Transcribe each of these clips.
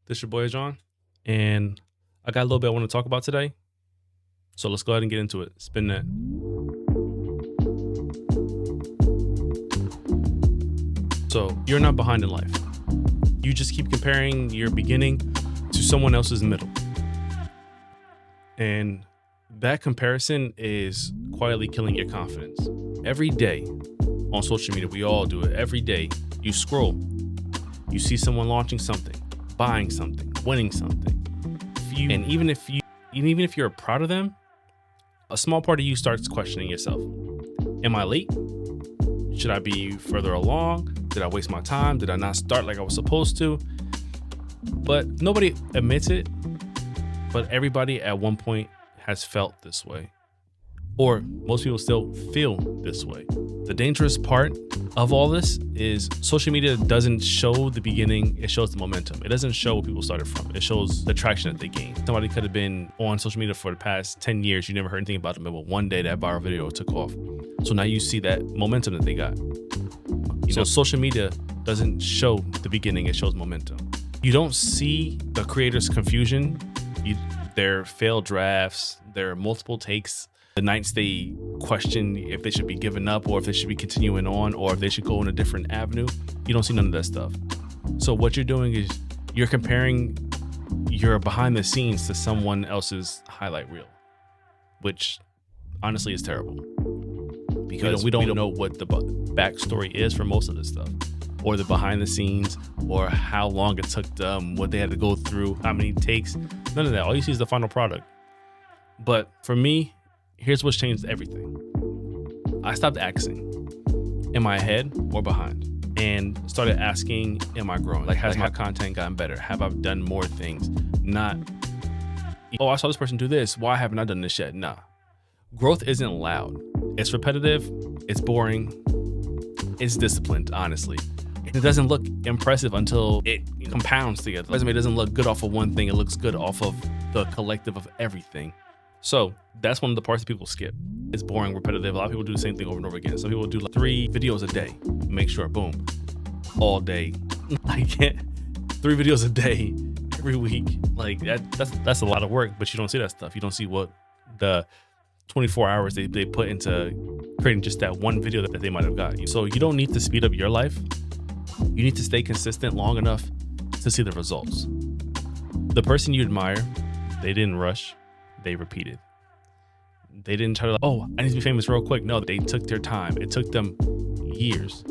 This your boy Azshon, and I got a little bit I want to talk about today. So let's go ahead and get into it. Spin that. So you're not behind in life. You just keep comparing your beginning to someone else's middle. And that comparison is quietly killing your confidence. Every day on social media, we all do it. Every day you scroll, you see someone launching something, buying something, winning something. And even if you're proud of them, a small part of you starts questioning yourself. Am I late? Should I be further along? Did I waste my time? Did I not start like I was supposed to? But nobody admits it, but everybody at one point has felt this way. Or most people still feel this way. The dangerous part of all this is social media doesn't show the beginning, it shows the momentum. It doesn't show where people started from. It shows the traction that they gained. Somebody could have been on social media for the past 10 years. You never heard anything about them, but one day that viral video took off. So now you see that momentum that they got. So social media doesn't show the beginning, it shows momentum. You don't see the creators' confusion, their failed drafts, their multiple takes, the nights they question if they should be giving up or if they should be continuing on or if they should go in a different avenue. You don't see none of that stuff. So what you're doing is you're comparing your behind the scenes to someone else's highlight reel, which honestly is terrible because we don't know what the backstory is for most of this stuff, or the behind the scenes, or how long it took them, what they had to go through, how many takes, none of that. All you see is the final product. But for me, here's what's changed everything. I stopped asking, am I ahead or behind? And started asking, am I growing? Like, has my content gotten better? Have I done more things? Not, oh, I saw this person do this. Why haven't I done this yet? Nah. Growth isn't loud. It's repetitive. It's boring. It's disciplined, honestly. It doesn't look impressive until it compounds together. The resume doesn't look good off of one thing. It looks good off of the collective of everything. So that's one of the parts that people skip. It's boring, repetitive. A lot of people do the same thing over and over again. Some people do like 3 videos a day. Make sure, boom, all day. Like 3 videos a day, every week. Like that's a lot of work, but you don't see that stuff. You don't see what the 24 hours they put into creating just that one video that they might have got. So you don't need to speed up your life. You need to stay consistent long enough to see the results. The person you admire, they didn't rush. They repeated. They didn't try to oh, I need to be famous real quick. No, they took their time. It took them years.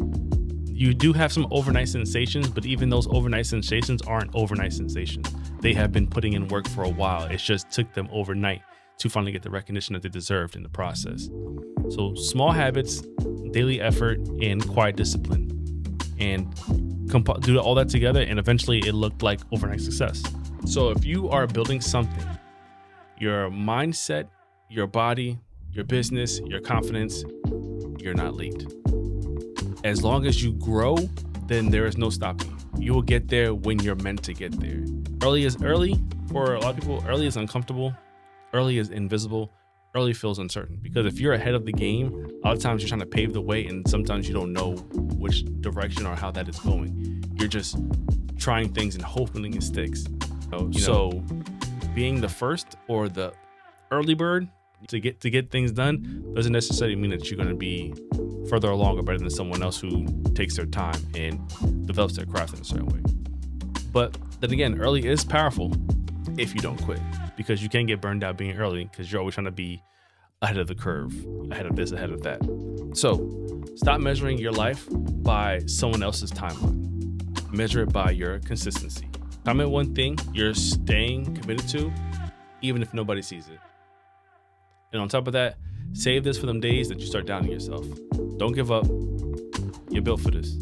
You do have some overnight sensations, but even those overnight sensations aren't overnight sensations. They have been putting in work for a while. It just took them overnight to finally get the recognition that they deserved in the process. So small habits, daily effort, and quiet discipline. And do all that together, and eventually it looked like overnight success. So if you are building something, your mindset, your body, your business, your confidence, you're not late. As long as you grow, then there is no stopping you. You will get there when you're meant to get there. Early is early. For a lot of people, early is uncomfortable. Early is invisible. Early feels uncertain. Because if you're ahead of the game, a lot of times you're trying to pave the way and sometimes you don't know which direction or how that is going. You're just trying things and hoping it sticks. So being the first or the early bird to get things done doesn't necessarily mean that you're going to be further along or better than someone else who takes their time and develops their craft in a certain way. But then again, early is powerful if you don't quit, because you can get burned out being early because you're always trying to be ahead of the curve, ahead of this, ahead of that. So stop measuring your life by someone else's timeline. Measure it by your consistency. Comment one thing you're staying committed to, even if nobody sees it. And on top of that, save this for them days that you start doubting yourself. Don't give up. You're built for this.